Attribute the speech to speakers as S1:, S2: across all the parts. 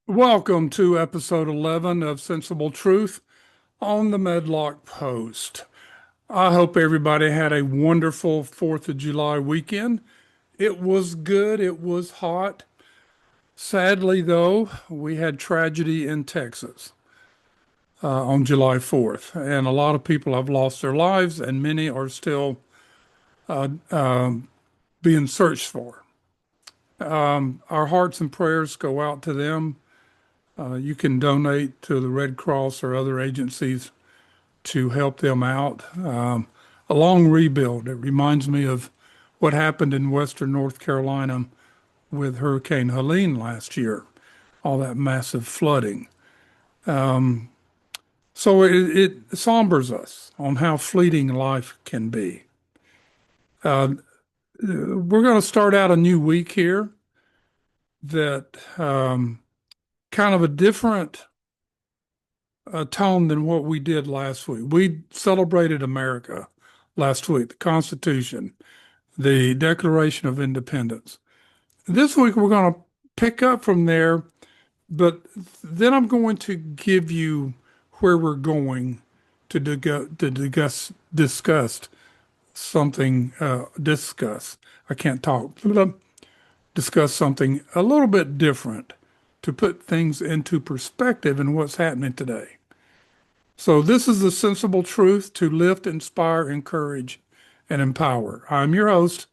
S1: Welcome to episode 11 of Sensible Truth on the Medlock Post. I hope everybody had a wonderful 4th of July weekend. It was good, it was hot. Sadly, though, we had tragedy in Texas on July 4th, and a lot of people have lost their lives, and many are still being searched for. Our hearts and prayers go out to them. You can donate to the Red Cross or other agencies to help them out. A long rebuild. It reminds me of what happened in Western North Carolina with Hurricane Helene last year, all that massive flooding. So it sombers us on how fleeting life can be. We're going to start out a new week here that kind of a different tone than what we did last week. We celebrated America last week, the Constitution, the Declaration of Independence. This week we're going to pick up from there, but then I'm going to give you where we're going to discuss something, I can't talk, discuss something a little bit different to put things into perspective in what's happening today. So this is the sensible truth to lift, inspire, encourage, and empower. I'm your host,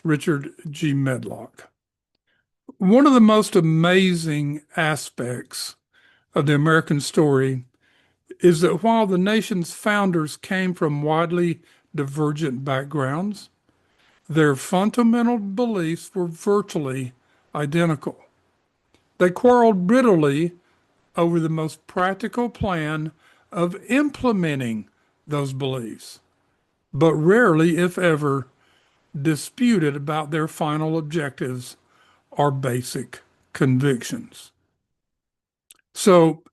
S1: Richard G. Medlock. One of the most amazing aspects of the American story is that while the nation's founders came from widely divergent backgrounds, their fundamental beliefs were virtually identical. They quarreled bitterly over the most practical plan of implementing those beliefs, but rarely, if ever, disputed about their final objectives or basic convictions. So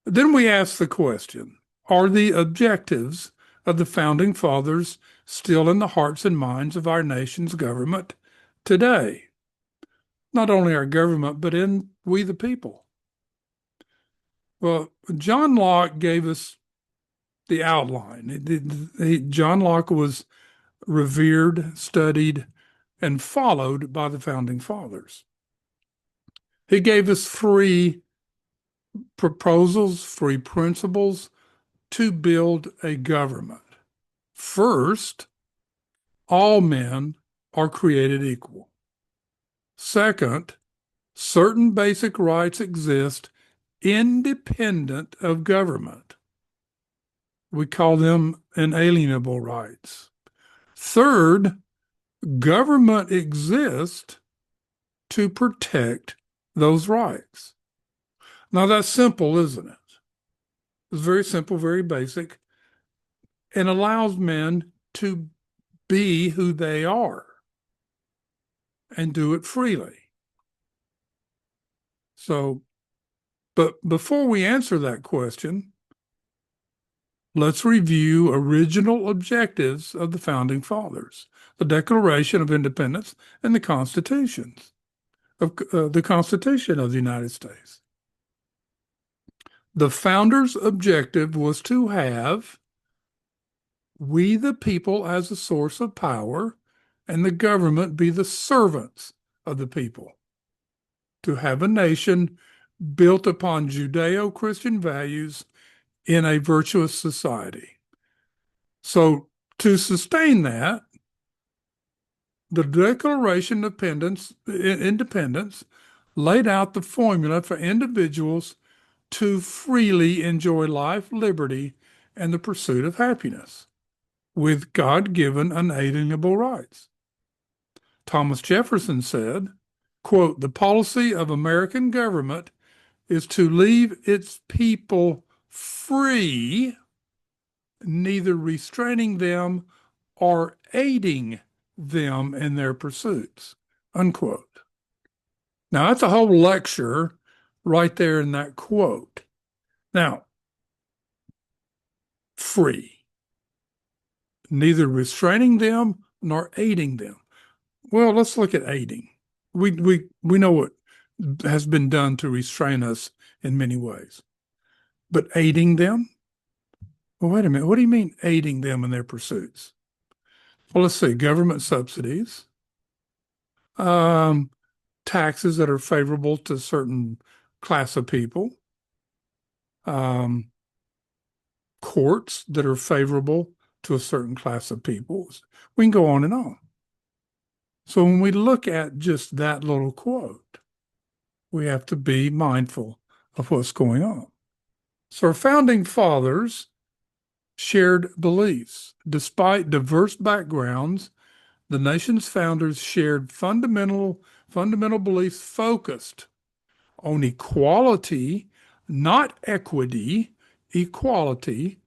S1: then we ask the question, are the objectives of the founding fathers still in the hearts and minds of our nation's government today? Not only our government, but in we the people. Well, John Locke gave us the outline. John Locke was revered, studied, and followed by the founding fathers. He gave us three proposals, three principles to build a government. First, all men are created equal. Second, certain basic rights exist independent of government. We call them inalienable rights. Third, government exists to protect those rights. Now that's simple, isn't it? It's very simple, very basic, and allows men to be who they are and do it freely. So, but before we answer that question, let's review original objectives of the founding fathers, the Declaration of Independence and the Constitution of the United States. The founders' objective was to have we the people as a source of power and the government be the servants of the people. To have a nation built upon Judeo-Christian values in a virtuous society. So to sustain that, the Declaration of Independence laid out the formula for individuals to freely enjoy life, liberty, and the pursuit of happiness with God-given unalienable rights. Thomas Jefferson said, quote, "The policy of American government is to leave its people free, neither restraining them or aiding them in their pursuits," unquote. Now, that's a whole lecture right there in that quote. Now, free, neither restraining them nor aiding them. Well, let's look at aiding. We know has been done to restrain us in many ways. But aiding them? Well, wait a minute. What do you mean aiding them in their pursuits? Well, let's see. Government subsidies, um, taxes that are favorable to a certain class of people, um, courts that are favorable to a certain class of people. We can go on and on. So when we look at just that little quote, we have to be mindful of what's going on. So our founding fathers shared beliefs. Despite diverse backgrounds, the nation's founders shared fundamental beliefs focused on equality, not equity, equality,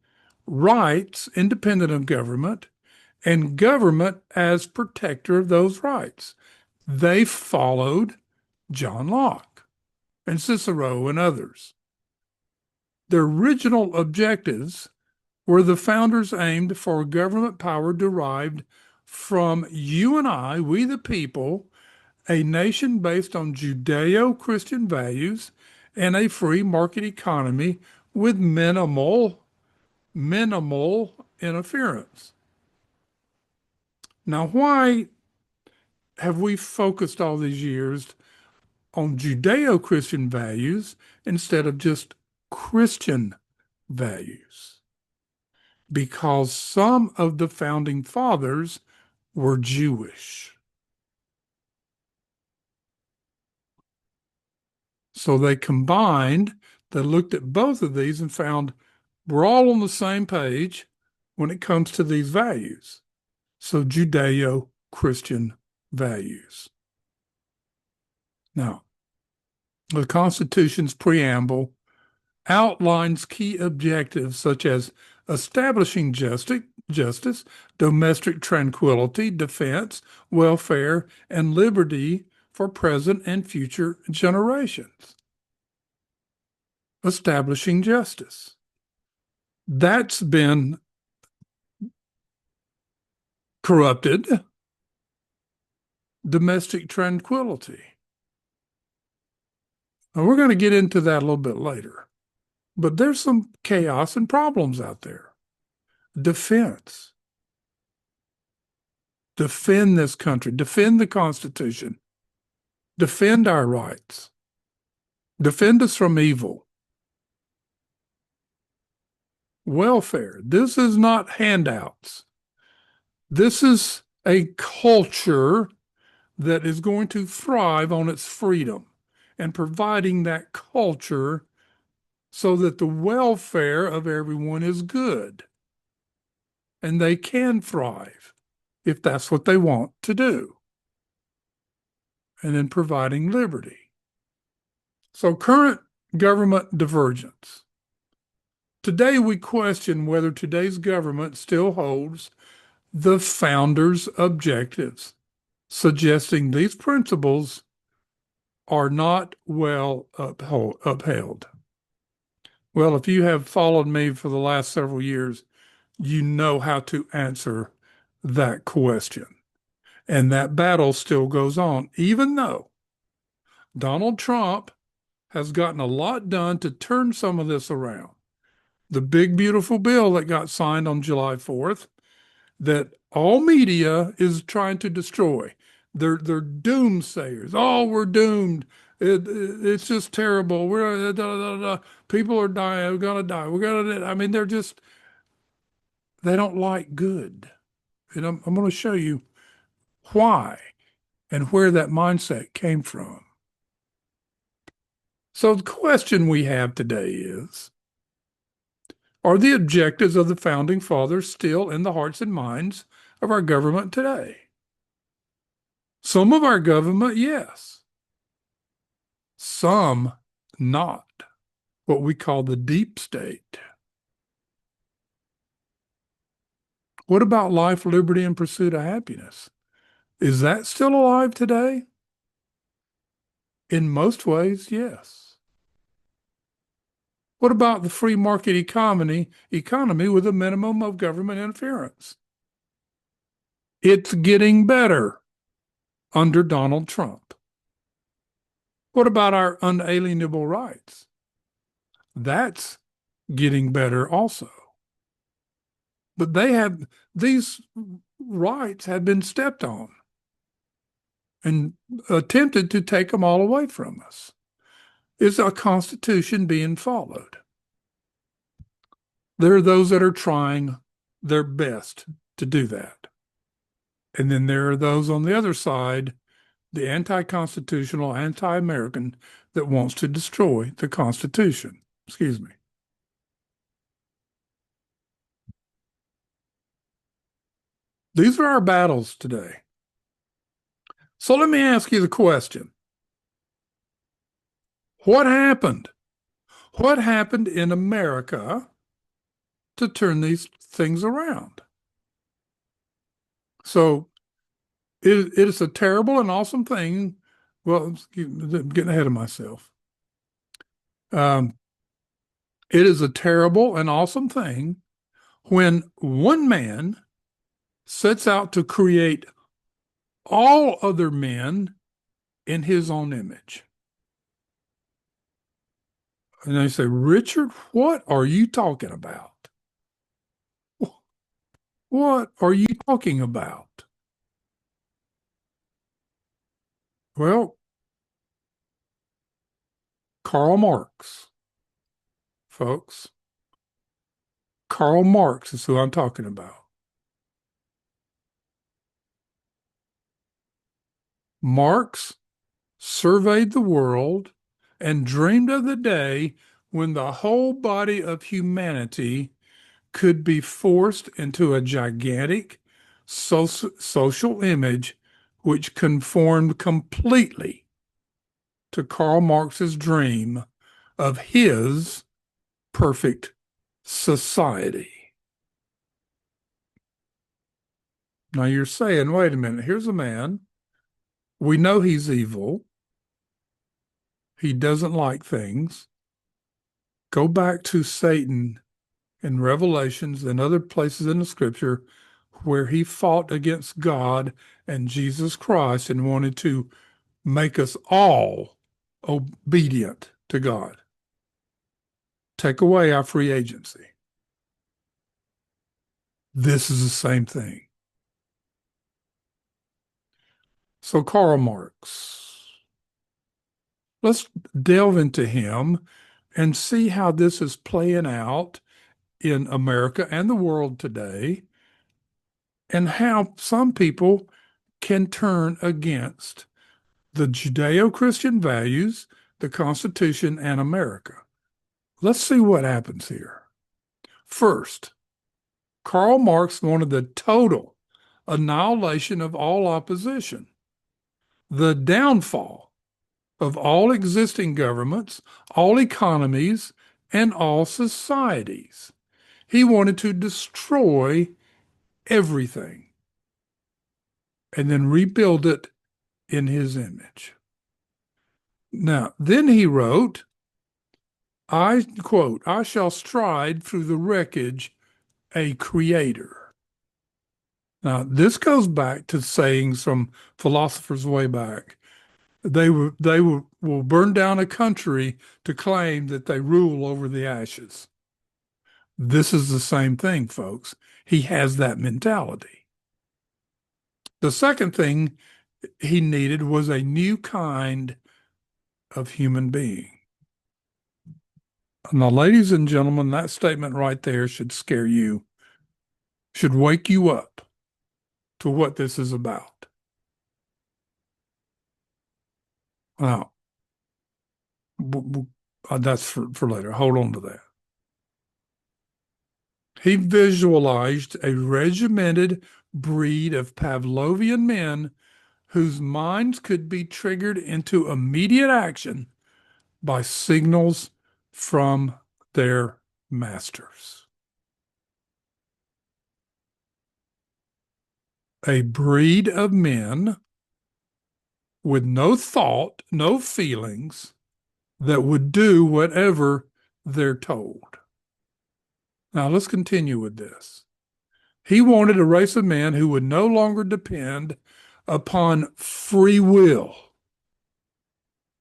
S1: rights independent of government, and government as protector of those rights. They followed John Locke and Cicero and others. Their original objectives were the founders aimed for government power derived from you and I, we the people, a nation based on Judeo-Christian values and a free market economy with minimal interference. Now, why have we focused all these years on Judeo-Christian values instead of just Christian values? Because some of the founding fathers were Jewish. So they combined, they looked at both of these and found we're all on the same page when it comes to these values. So Judeo-Christian values. Now, the Constitution's preamble outlines key objectives such as establishing justice, domestic tranquility, defense, welfare, and liberty for present and future generations. Establishing justice. That's been corrupted. Domestic tranquility. Now, we're going to get into that a little bit later. But there's some chaos and problems out there. Defense. Defend this country. Defend the Constitution. Defend our rights. Defend us from evil. Welfare. This is not handouts. This is a culture that is going to thrive on its freedom and providing that culture so that the welfare of everyone is good and they can thrive if that's what they want to do. And then providing liberty. So current government divergence. Today we question whether today's government still holds the founders' objectives, suggesting these principles are not well upheld. Well, if you have followed me for the last several years, you know how to answer that question. And that battle still goes on, even though Donald Trump has gotten a lot done to turn some of this around. The big, beautiful bill that got signed on July 4th that all media is trying to destroy. They're doomsayers. Oh, we're doomed. It's just terrible. People are dying. We're going to die. I mean, they don't like good. And I'm going to show you why and where that mindset came from. So the question we have today is, are the objectives of the founding fathers still in the hearts and minds of our government today? Some of our government, yes. Some not. What we call the deep state. What about life, liberty, and pursuit of happiness? Is that still alive today? In most ways, yes. What about the free market economy with a minimum of government interference? It's getting better under Donald Trump. What about our unalienable rights? That's getting better also. But these rights have been stepped on and attempted to take them all away from us. Is a constitution being followed? There are those that are trying their best to do that. And then there are those on the other side, the anti-constitutional, anti-American, that wants to destroy the Constitution. Excuse me. These are our battles today. So let me ask you the question. What happened? What happened in America to turn these things around? So it is a terrible and awesome thing. Well, I'm getting ahead of myself. Um, it is a terrible and awesome thing when one man sets out to create all other men in his own image. And they say, Richard, what are you talking about? What are you talking about? Well, Karl Marx, folks. Karl Marx is who I'm talking about. Marx surveyed the world and dreamed of the day when the whole body of humanity could be forced into a gigantic social image which conformed completely to Karl Marx's dream of his perfect society. Now you're saying, wait a minute, here's a man. We know he's evil. He doesn't like things. Go back to Satan in Revelations and other places in the scripture where he fought against God and Jesus Christ and wanted to make us all obedient to God. Take away our free agency. This is the same thing. So Karl Marx, let's delve into him and see how this is playing out in America and the world today, and how some people can turn against the Judeo-Christian values, the Constitution, and America. Let's see what happens here. First, Karl Marx wanted the total annihilation of all opposition, the downfall of all existing governments, all economies, and all societies. He wanted to destroy everything and then rebuild it in his image. Now, then he wrote, I quote, I shall stride through the wreckage a creator. Now, this goes back to sayings from philosophers way back. Will burn down a country to claim that they rule over the ashes. This is the same thing, folks. He has that mentality. The second thing he needed was a new kind of human being. Now, ladies and gentlemen, that statement right there should scare you, should wake you up to what this is about. Now, that's for later. Hold on to that. He visualized a regimented breed of Pavlovian men whose minds could be triggered into immediate action by signals from their masters. A breed of men with no thought, no feelings, that would do whatever they're told. Now let's continue with this. He wanted a race of men who would no longer depend upon free will.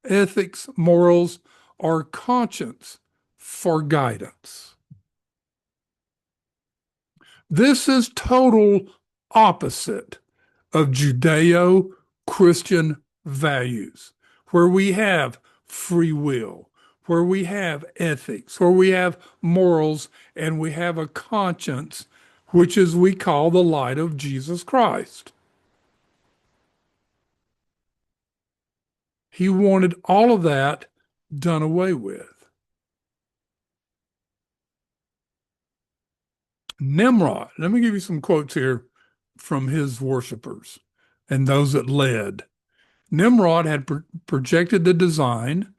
S1: ethics, morals, or conscience for guidance. This is total opposite of Judeo-Christian values, where we have free will, where we have ethics, where we have morals, and we have a conscience, which is we call the light of Jesus Christ. He wanted all of that done away with. Nimrod, let me give you some quotes here from his worshipers and those that led. Nimrod had projected the design,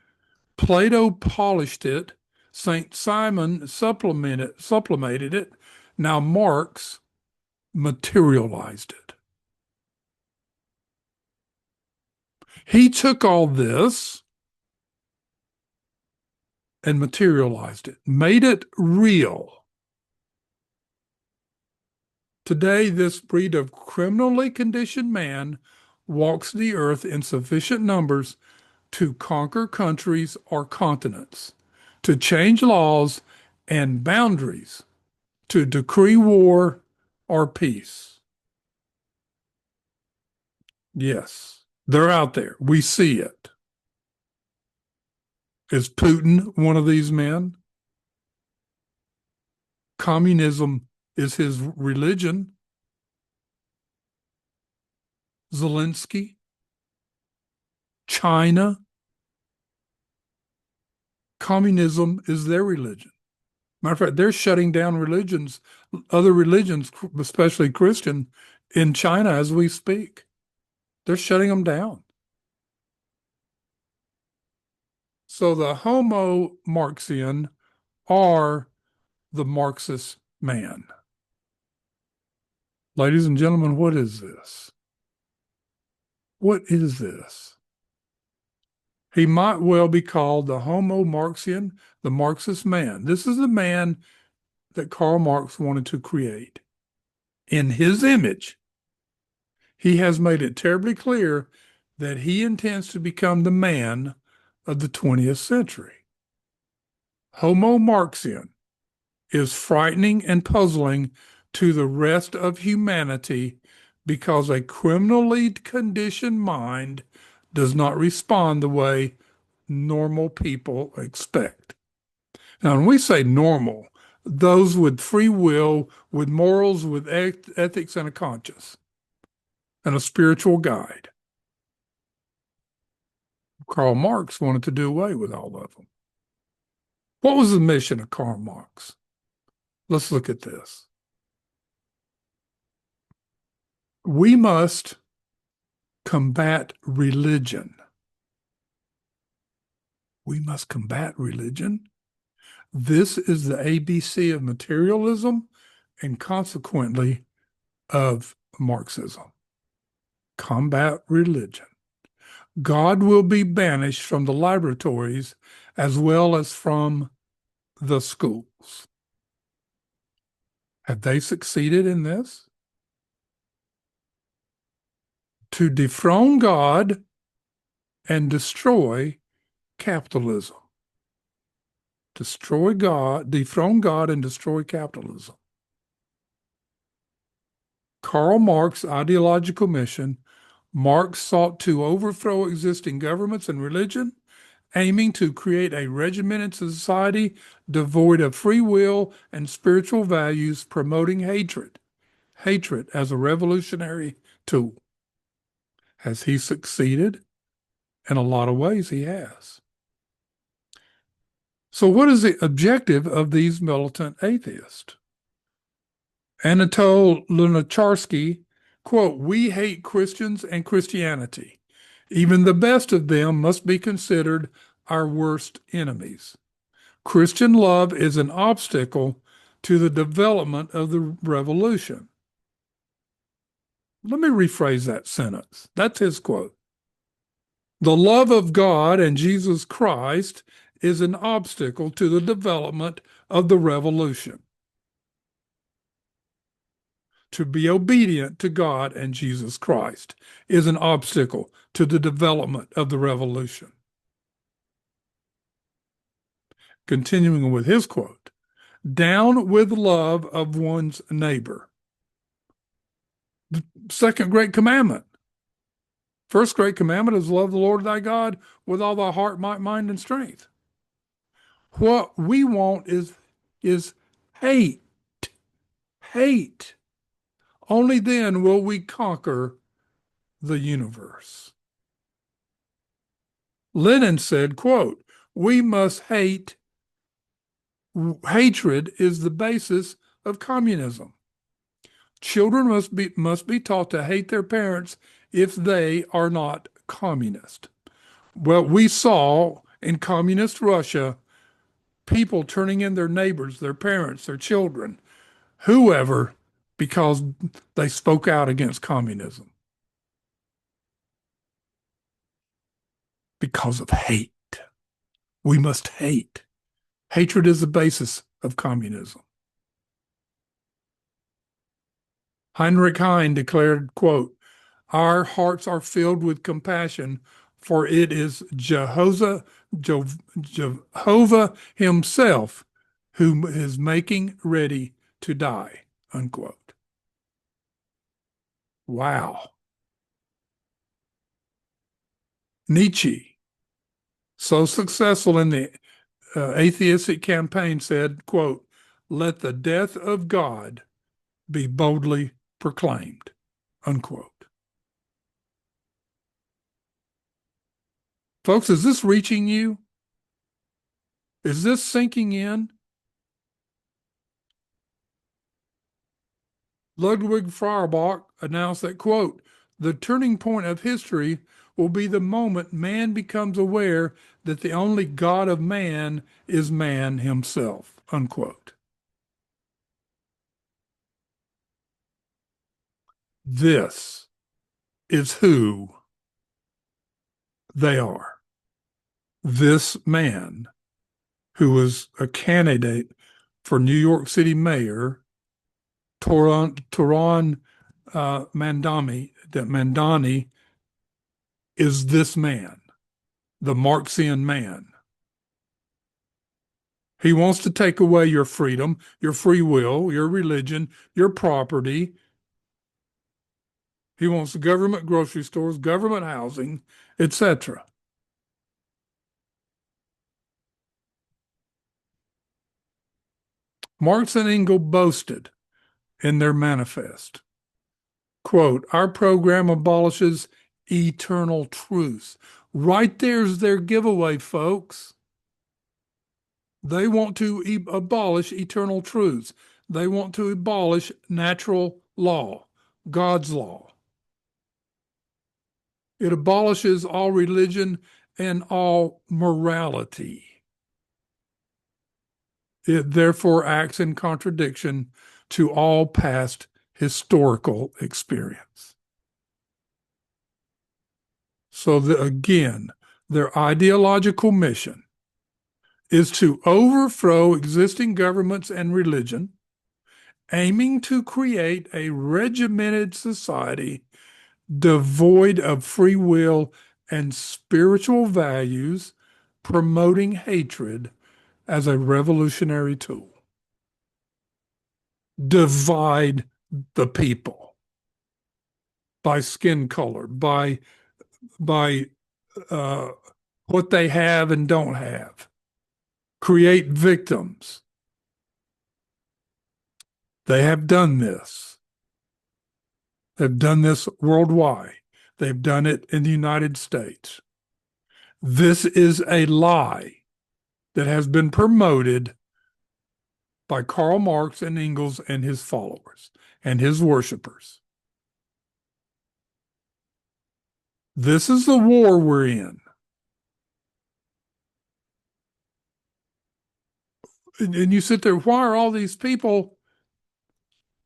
S1: Plato polished it, St. Simon supplemented it, now Marx materialized it. He took all this and materialized it, made it real. Today, this breed of criminally conditioned man walks the earth in sufficient numbers to conquer countries or continents, to change laws and boundaries, to decree war or peace. Yes, they're out there. We see it. Is Putin one of these men? Communism is his religion. Zelensky, China, communism is their religion. Matter of fact, they're shutting down religions, other religions, especially Christian, in China as we speak. They're shutting them down. So the Homo Marxian are the Marxist man. Ladies and gentlemen, what is this? What is this? He might well be called the Homo Marxian, the Marxist man. This is the man that Karl Marx wanted to create. In his image, he has made it terribly clear that he intends to become the man of the 20th century. Homo Marxian is frightening and puzzling to the rest of humanity because a criminally conditioned mind does not respond the way normal people expect. Now, when we say normal, those with free will, with morals, with ethics, and a conscience, and a spiritual guide. Karl Marx wanted to do away with all of them. What was the mission of Karl Marx? Let's look at this. We must combat religion. We must combat religion. This is the ABC of materialism and consequently of Marxism. Combat religion. God will be banished from the laboratories as well as from the schools. Have they succeeded in this? To dethrone God and destroy capitalism. Destroy God, dethrone God, and destroy capitalism. Karl Marx's ideological mission, Marx sought to overthrow existing governments and religion, aiming to create a regimented society devoid of free will and spiritual values, promoting hatred as a revolutionary tool. Has he succeeded? In a lot of ways, he has. So what is the objective of these militant atheists? Anatol Lunacharsky, quote, "We hate Christians and Christianity. Even the best of them must be considered our worst enemies. Christian love is an obstacle to the development of the revolution." Let me rephrase that sentence. That's his quote. The love of God and Jesus Christ is an obstacle to the development of the revolution. To be obedient to God and Jesus Christ is an obstacle to the development of the revolution. Continuing with his quote, down with love of one's neighbor. The second great commandment. First great commandment is love the Lord thy God with all thy heart, might, mind, and strength. What we want is hate. Hate. Only then will we conquer the universe. Lenin said, quote, we must hate. Hatred is the basis of communism. Children must be taught to hate their parents if they are not communist. Well, we saw in communist Russia people turning in their neighbors, their parents, their children, whoever, because they spoke out against communism because of hate. We must hate. Hatred is the basis of communism. Heinrich Heine declared, quote, our hearts are filled with compassion, for it is Jehovah himself who is making ready to die, unquote. Wow. Nietzsche, so successful in the atheistic campaign, said, quote, let the death of God be boldly proclaimed, unquote. Folks, is this reaching you? Is this sinking in? Ludwig Feuerbach announced that, quote, the turning point of history will be the moment man becomes aware that the only God of man is man himself, unquote. This is who they are. This man, who was a candidate for New York City mayor, Turan Mandani, is this man, the Marxian man. He wants to take away your freedom, your free will, your religion, your property. He wants government grocery stores, government housing, etc. Marx and Engels boasted in their manifest, quote, our program abolishes eternal truth. Right there's their giveaway, folks. They want to abolish eternal truths. They want to abolish natural law, God's law. It abolishes all religion and all morality. It therefore acts in contradiction to all past historical experience. So again, their ideological mission is to overthrow existing governments and religion, aiming to create a regimented society devoid of free will and spiritual values, promoting hatred as a revolutionary tool. Divide the people by skin color, by what they have and don't have. Create victims. They have done this. They've done this worldwide. They've done it in the United States. This is a lie that has been promoted by Karl Marx and Engels and his followers and his worshipers. This is the war we're in. And you sit there, why are all these people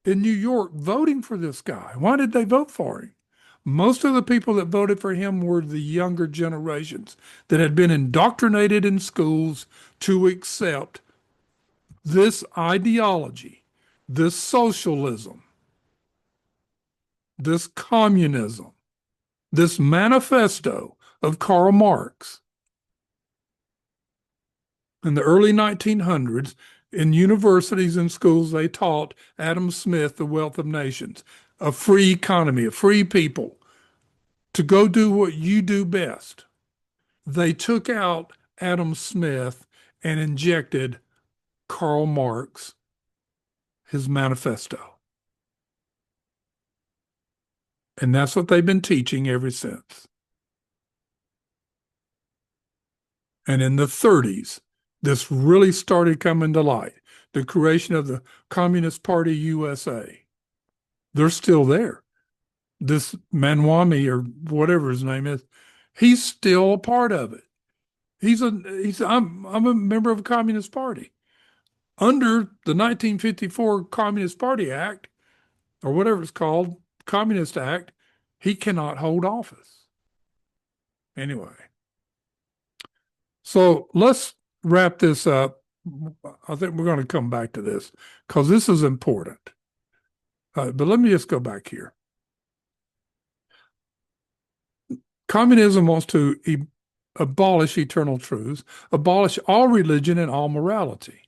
S1: in New York voting for this guy? Why did they vote for him? Most of the people that voted for him were the younger generations that had been indoctrinated in schools to accept this ideology, this socialism, this communism, this manifesto of Karl Marx. In the early 1900s, in universities and schools, they taught Adam Smith, The Wealth of Nations, a free economy, a free people, to go do what you do best. They took out Adam Smith and injected Karl Marx, his manifesto. And that's what they've been teaching ever since. And in the 30s, this really started coming to light. The creation of the Communist Party USA. They're still there. This Manwami or whatever his name is, he's still a part of it. I'm a member of a Communist Party. Under the 1954 Communist Party Act, or whatever it's called, Communist Act, he cannot hold office. Anyway, so let's wrap this up. I think we're going to come back to this because this is important. But let me just go back here. Communism wants to abolish eternal truths, abolish all religion and all morality.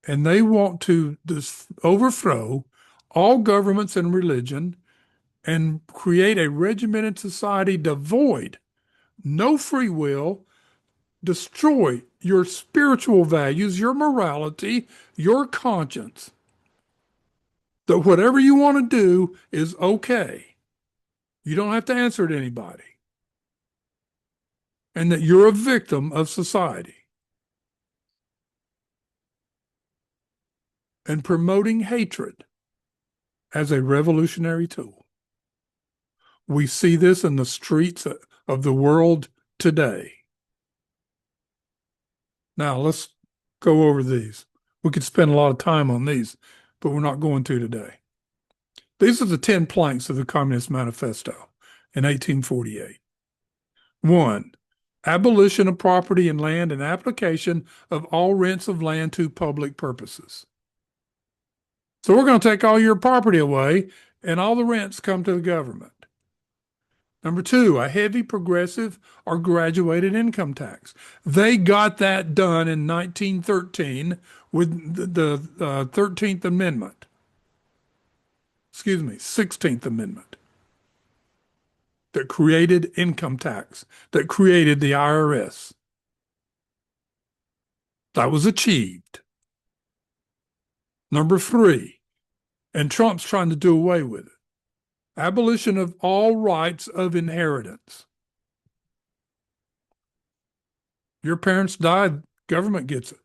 S1: And they want to overthrow all governments and religion and create a regimented society devoid, no free will, destroy your spiritual values, your morality, your conscience. That whatever you want to do is okay. You don't have to answer to anybody. And that you're a victim of society. And promoting hatred as a revolutionary tool. We see this in the streets of the world today. Now, let's go over these. We could spend a lot of time on these, but we're not going to today. These are the 10 planks of the Communist Manifesto in 1848. 1. Abolition of property in land and application of all rents of land to public purposes. So we're going to take all your property away and all the rents come to the government. Number 2, a heavy progressive or graduated income tax. They got that done in 1913 with the 13th Amendment. Excuse me, 16th Amendment. That created income tax, that created the IRS. That was achieved. Number 3, and Trump's trying to do away with it. Abolition of all rights of inheritance. Your parents died, government gets it.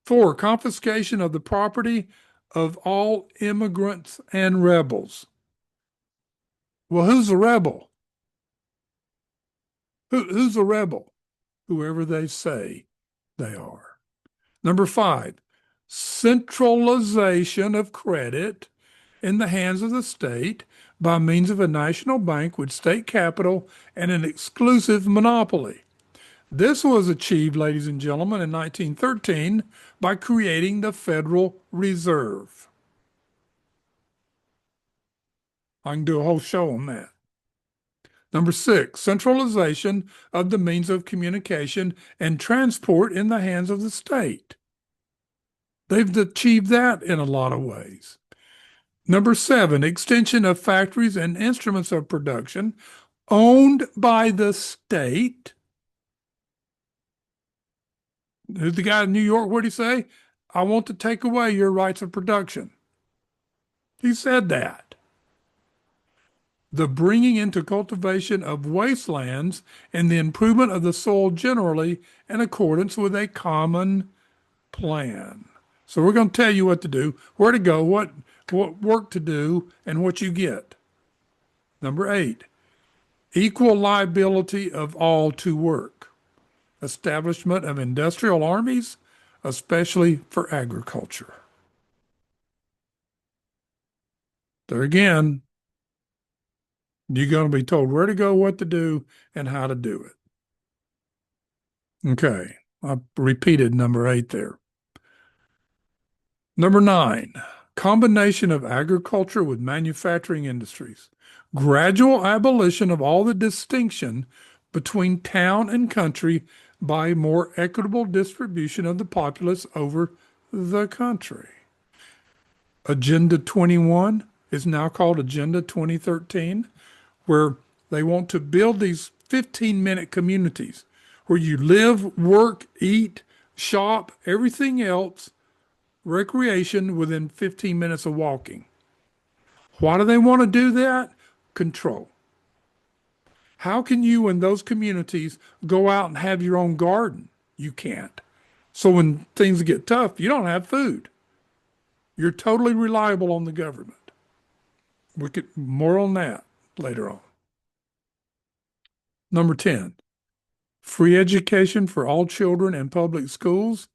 S1: 4, confiscation of the property of all immigrants and rebels. Well, who's a rebel? Who's a rebel? Whoever they say they are. Number 5, centralization of credit in the hands of the state by means of a national bank with state capital and an exclusive monopoly. This was achieved, ladies and gentlemen, in 1913 by creating the Federal Reserve. I can do a whole show on that. Number 6, centralization of the means of communication and transport in the hands of the state. They've achieved that in a lot of ways. Number 7, extension of factories and instruments of production owned by the state. The guy in New York, what did he say? I want to take away your rights of production. He said that. The bringing into cultivation of wastelands and the improvement of the soil generally in accordance with a common plan. So we're going to tell you what to do, where to go, what work to do, and what you get. Number 8, equal liability of all to work. Establishment of industrial armies, especially for agriculture. There again, you're going to be told where to go, what to do, and how to do it. Okay, I repeated number 8 there. Number 9, combination of agriculture with manufacturing industries. Gradual abolition of all the distinction between town and country by more equitable distribution of the populace over the country. Agenda 21 is now called Agenda 2013, where they want to build these 15-minute communities where you live, work, eat, shop, everything else, recreation within 15 minutes of walking. Why do they want to do that? Control. How can you in those communities go out and have your own garden? You can't. So when things get tough, you don't have food. You're totally reliable on the government. We could more on that later on. Number 10, free education for all children in public schools,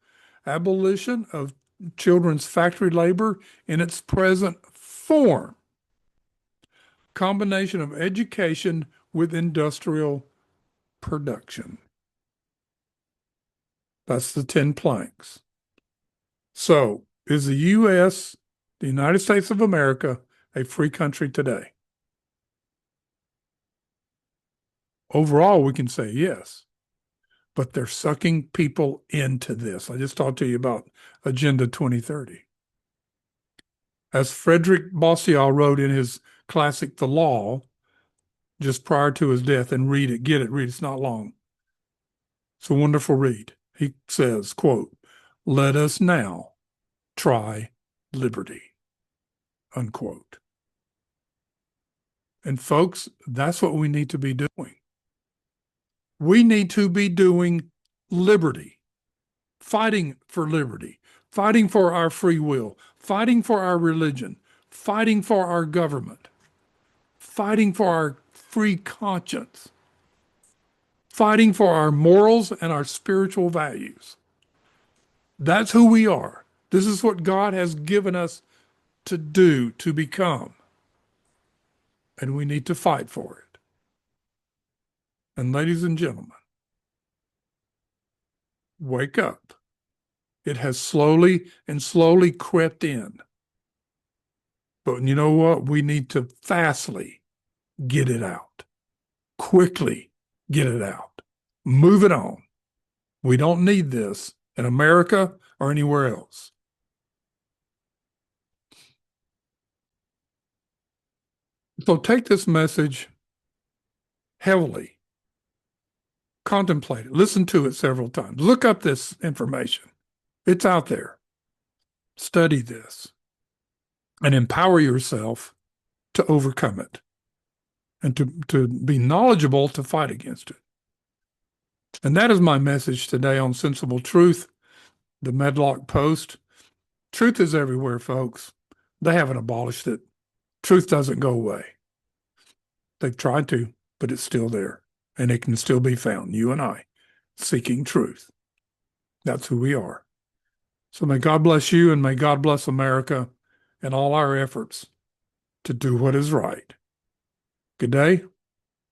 S1: abolition of children's factory labor in its present form, combination of education with industrial production. That's the 10 planks. So, is the U.S., the United States of America, a free country today? Overall, we can say yes, but they're sucking people into this. I just talked to you about Agenda 2030. As Frederick Bossial wrote in his classic, The Law, just prior to his death, and read it, get it, read it, it's not long. It's a wonderful read. He says, quote, "Let us now try liberty," unquote. And folks, that's what we need to be doing. We need to be doing liberty, fighting for liberty, fighting for our free will, fighting for our religion, fighting for our government, fighting for our free conscience, fighting for our morals and our spiritual values. That's who we are. This is what God has given us to do, to become. And we need to fight for it. And ladies and gentlemen, wake up. It has slowly and slowly crept in. But you know what? We need to fastly get it out. Quickly get it out. Move it on. We don't need this in America or anywhere else. So take this message heavily. Contemplate it. Listen to it several times. Look up this information. It's out there. Study this and empower yourself to overcome it and to be knowledgeable to fight against it. And that is my message today on Sensible Truth, the Medlock Post. Truth is everywhere, folks. They haven't abolished it. Truth doesn't go away. They've tried to, but it's still there. And it can still be found, you and I, seeking truth. That's who we are. So may God bless you and may God bless America and all our efforts to do what is right. Good day.